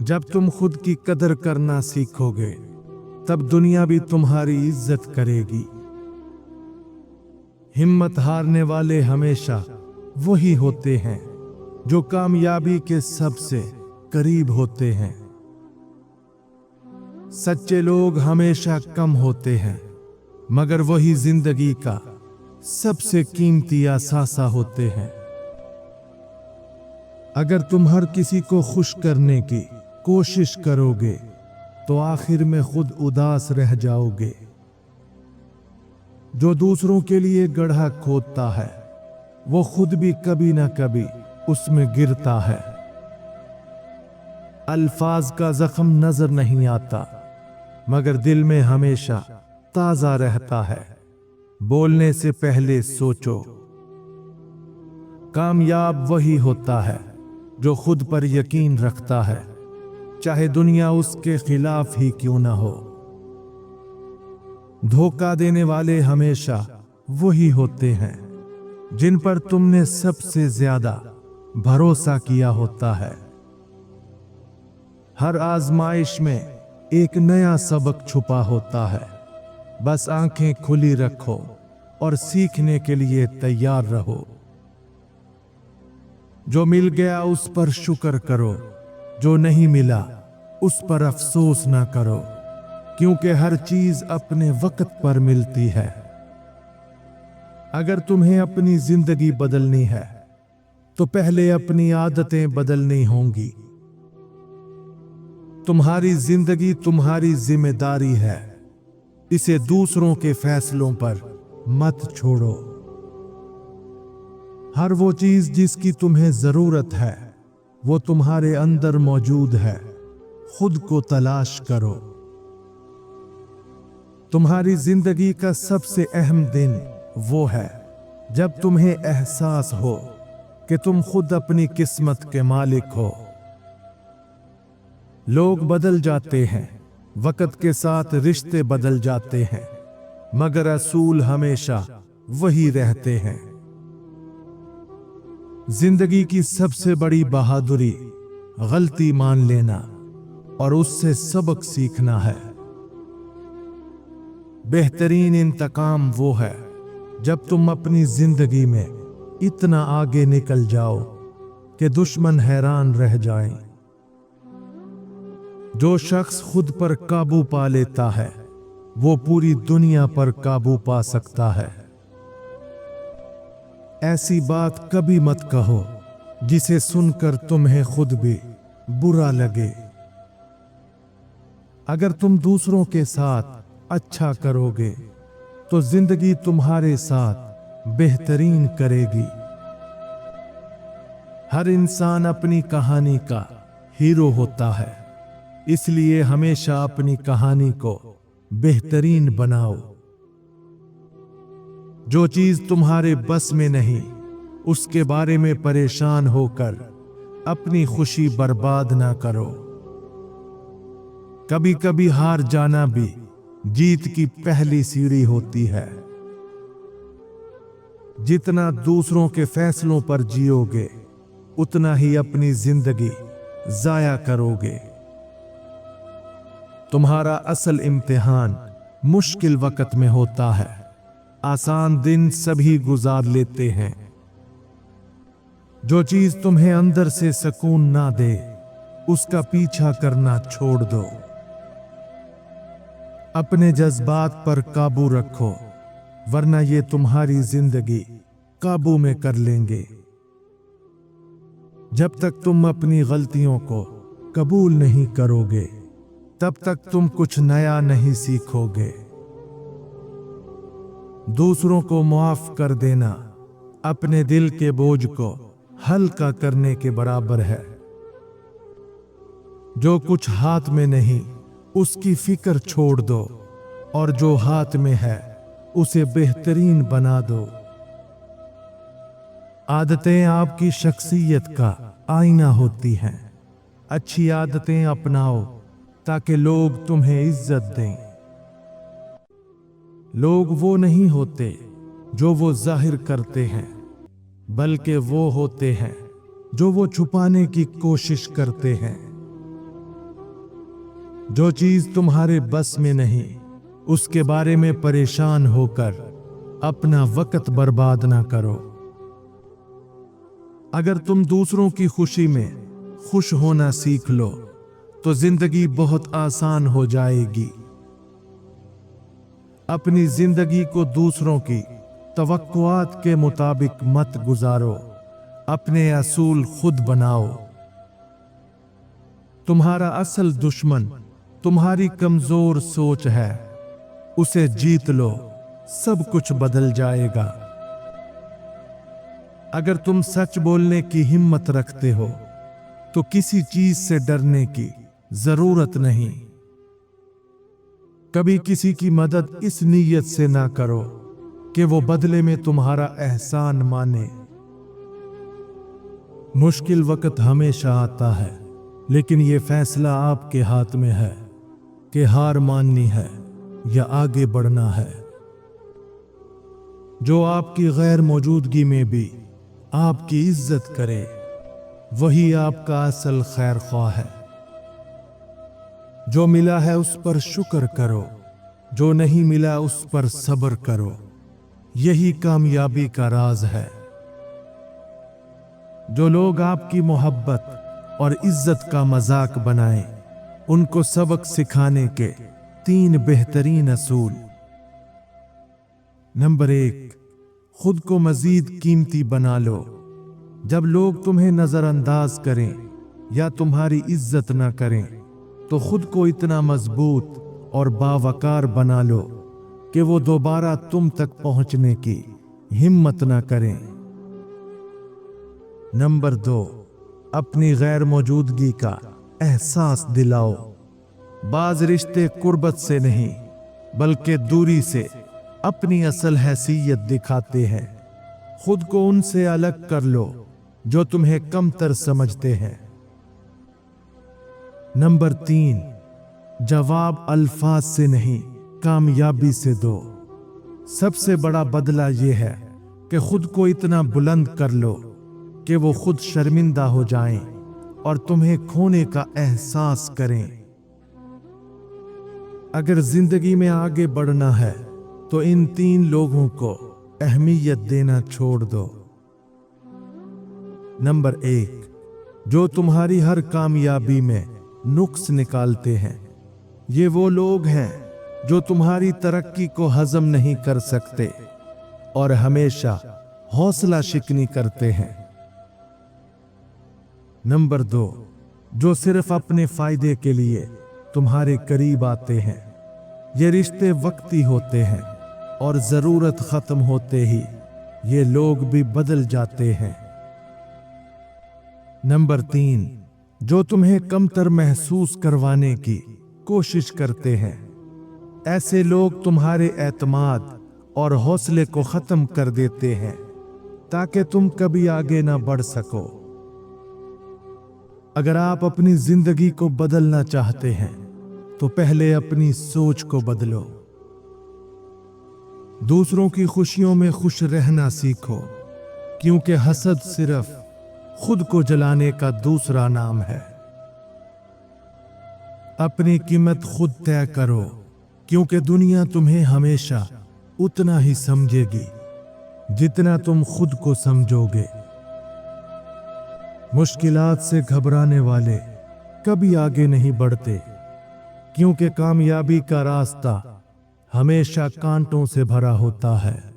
जब तुम खुद की कदर करना सीखोगे तब दुनिया भी तुम्हारी इज्जत करेगी। हिम्मत हारने वाले हमेशा वही होते हैं जो कामयाबी के सबसे करीब होते हैं। सच्चे लोग हमेशा कम होते हैं मगर वही जिंदगी का सबसे कीमती असासा होते हैं। अगर तुम हर किसी को खुश करने की कोशिश करोगे तो आखिर में खुद उदास रह जाओगे। जो दूसरों के लिए गड्ढा खोदता है वो खुद भी कभी ना कभी उसमें गिरता है। अल्फाज का जख्म नजर नहीं आता मगर दिल में हमेशा ताजा रहता है। बोलने से पहले सोचो। कामयाब वही होता है जो खुद पर यकीन रखता है, चाहे दुनिया उसके खिलाफ ही क्यों ना हो। धोखा देने वाले हमेशा वही होते हैं जिन पर तुमने सबसे ज्यादा भरोसा किया होता है। हर आजमाइश में एक नया सबक छुपा होता है, बस आंखें खुली रखो और सीखने के लिए तैयार रहो। जो मिल गया उस पर शुक्र करो, जो नहीं मिला उस पर अफसोस ना करो, क्योंकि हर चीज अपने वक्त पर मिलती है। अगर तुम्हें अपनी जिंदगी बदलनी है तो पहले अपनी आदतें बदलनी होंगी। तुम्हारी जिंदगी तुम्हारी जिम्मेदारी है, इसे दूसरों के फैसलों पर मत छोड़ो। हर वो चीज जिसकी तुम्हें जरूरत है वो तुम्हारे अंदर मौजूद है, खुद को तलाश करो। तुम्हारी जिंदगी का सबसे अहम दिन वो है जब तुम्हें एहसास हो कि तुम खुद अपनी किस्मत के मालिक हो। लोग बदल जाते हैं, वक्त के साथ रिश्ते बदल जाते हैं, मगर असूल हमेशा वही रहते हैं। जिंदगी की सबसे बड़ी बहादुरी गलती मान लेना और उससे सबक सीखना है। बेहतरीन इंतकाम वो है जब तुम अपनी जिंदगी में इतना आगे निकल जाओ कि दुश्मन हैरान रह जाएं। जो शख्स खुद पर काबू पा लेता है वो पूरी दुनिया पर काबू पा सकता है। ऐसी बात कभी मत कहो जिसे सुनकर तुम्हें खुद भी बुरा लगे। अगर तुम दूसरों के साथ अच्छा करोगे तो जिंदगी तुम्हारे साथ बेहतरीन करेगी। हर इंसान अपनी कहानी का हीरो होता है, इसलिए हमेशा अपनी कहानी को बेहतरीन बनाओ। जो चीज तुम्हारे बस में नहीं उसके बारे में परेशान होकर अपनी खुशी बर्बाद ना करो। कभी कभी हार जाना भी जीत की पहली सीढ़ी होती है। जितना दूसरों के फैसलों पर जियोगे उतना ही अपनी जिंदगी जाया करोगे। तुम्हारा असल इम्तिहान मुश्किल वक्त में होता है, आसान दिन सभी गुजार लेते हैं। जो चीज तुम्हें अंदर से सुकून ना दे उसका पीछा करना छोड़ दो। अपने जज्बात पर काबू रखो, वरना ये तुम्हारी जिंदगी काबू में कर लेंगे। जब तक तुम अपनी गलतियों को कबूल नहीं करोगे तब तक तुम कुछ नया नहीं सीखोगे। दूसरों को माफ कर देना अपने दिल के बोझ को हल्का करने के बराबर है। जो कुछ हाथ में नहीं उसकी फिक्र छोड़ दो और जो हाथ में है उसे बेहतरीन बना दो। आदतें आपकी शख्सियत का आईना होती हैं। अच्छी आदतें अपनाओ ताकि लोग तुम्हें इज्जत दें। लोग वो नहीं होते जो वो जाहिर करते हैं, बल्कि वो होते हैं जो वो छुपाने की कोशिश करते हैं। जो चीज तुम्हारे बस में नहीं, उसके बारे में परेशान होकर अपना वक्त बर्बाद ना करो। अगर तुम दूसरों की खुशी में खुश होना सीख लो तो जिंदगी बहुत आसान हो जाएगी। अपनी जिंदगी को दूसरों की तवक्कुआत के मुताबिक मत गुजारो, अपने असूल खुद बनाओ। तुम्हारा असल दुश्मन तुम्हारी कमजोर सोच है, उसे जीत लो, सब कुछ बदल जाएगा। अगर तुम सच बोलने की हिम्मत रखते हो तो किसी चीज से डरने की जरूरत नहीं। कभी किसी की मदद इस नीयत से ना करो कि वो बदले में तुम्हारा एहसान माने। मुश्किल वक्त हमेशा आता है, लेकिन ये फैसला आपके हाथ में है कि हार माननी है या आगे बढ़ना है। जो आपकी गैर मौजूदगी में भी आपकी इज्जत करे, वही आपका असल खैर ख्वाह है। जो मिला है उस पर शुक्र करो, जो नहीं मिला उस पर सब्र करो, यही कामयाबी का राज है। जो लोग आपकी मोहब्बत और इज्जत का मजाक बनाएं, उनको सबक सिखाने के 3 बेहतरीन असूल। नंबर 1, खुद को मजीद कीमती बना लो। जब लोग तुम्हें नजरअंदाज करें या तुम्हारी इज्जत न करें तो खुद को इतना मजबूत और बावकार बना लो कि वो दोबारा तुम तक पहुंचने की हिम्मत न करें। नंबर 2, अपनी गैर मौजूदगी का एहसास दिलाओ। बाज रिश्ते कुर्बत से नहीं बल्कि दूरी से अपनी असल हैसियत दिखाते हैं। खुद को उनसे अलग कर लो जो तुम्हें कमतर समझते हैं। नंबर 3, जवाब अल्फाज से नहीं कामयाबी से दो। सबसे बड़ा बदला यह है कि खुद को इतना बुलंद कर लो कि वो खुद शर्मिंदा हो जाएं और तुम्हें खोने का एहसास करें। अगर जिंदगी में आगे बढ़ना है तो इन 3 लोगों को अहमियत देना छोड़ दो। नंबर 1, जो तुम्हारी हर कामयाबी में नुक्स निकालते हैं। ये वो लोग हैं जो तुम्हारी तरक्की को हजम नहीं कर सकते और हमेशा हौसला शिकनी करते हैं। नंबर 2, जो सिर्फ अपने फायदे के लिए तुम्हारे करीब आते हैं। ये रिश्ते वक्ती होते हैं और जरूरत खत्म होते ही ये लोग भी बदल जाते हैं। नंबर 3, जो तुम्हें कमतर महसूस करवाने की कोशिश करते हैं। ऐसे लोग तुम्हारे एतमाद और हौसले को खत्म कर देते हैं ताकि तुम कभी आगे ना बढ़ सको। अगर आप अपनी जिंदगी को बदलना चाहते हैं तो पहले अपनी सोच को बदलो। दूसरों की खुशियों में खुश रहना सीखो, क्योंकि हसद सिर्फ खुद को जलाने का दूसरा नाम है। अपनी कीमत खुद तय करो, क्योंकि दुनिया तुम्हें हमेशा उतना ही समझेगी जितना तुम खुद को समझोगे। मुश्किलात से घबराने वाले कभी आगे नहीं बढ़ते, क्योंकि कामयाबी का रास्ता हमेशा कांटों से भरा होता है।